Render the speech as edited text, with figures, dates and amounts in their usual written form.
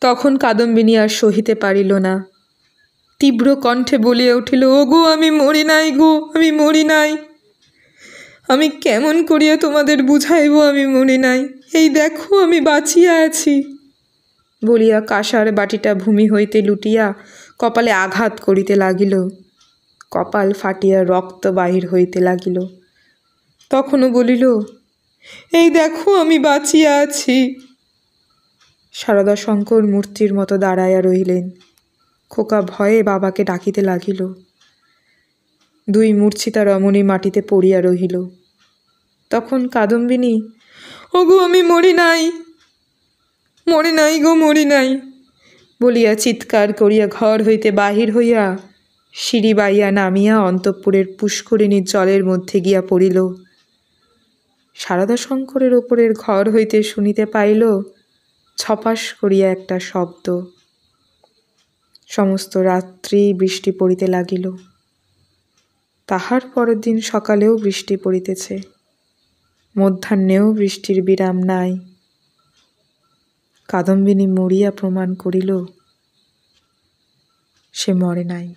তখন কাদম্বিনী আর সহিতে পারিল না, তীব্র কণ্ঠে বলিয়া উঠিল, ওগো আমি মরি নাই গো, আমি মরি নাই। আমি কেমন করিয়া তোমাদের বুঝাইব আমি মরি নাই, এই দেখো আমি বাঁচিয়া আছি। বলিয়া কাঁসার বাটিটা ভূমি হইতে লুটিয়া কপালে আঘাত করিতে লাগিল। কপাল ফাটিয়া রক্ত বাহির হইতে লাগিল। তখনও বলিল, এই দেখো আমি বাঁচিয়া আছি। শারদাশঙ্কর মূর্তির মতো দাঁড়াইয়া রহিলেন। খোকা ভয়ে বাবাকে ডাকিতে লাগিল। দুই মূর্ছিতা রমণী মাটিতে পড়িয়া রহিল। তখন কাদম্বিনী, ওগো আমি মরি নাই, মরি নাই গো, মরি নাই বলিয়া চিৎকার করিয়া ঘর হইতে বাহির হইয়া সিঁড়ি বাইয়া নামিয়া অন্তঃপুরের পুষ্করিণীর জলের মধ্যে গিয়া পড়িল। শারদাশঙ্করের ওপরের ঘর হইতে শুনিতে পাইল ছপাস করিয়া একটা শব্দ। সমস্ত রাত্রি বৃষ্টি পড়িতে লাগিল। তাহার পরের দিন সকালেও বৃষ্টি পড়িতেছে, মধ্যাহ্নেও বৃষ্টির বিরাম নাই। কাদম্বিনী মরিয়া প্রমাণ করিল সে মরে নাই।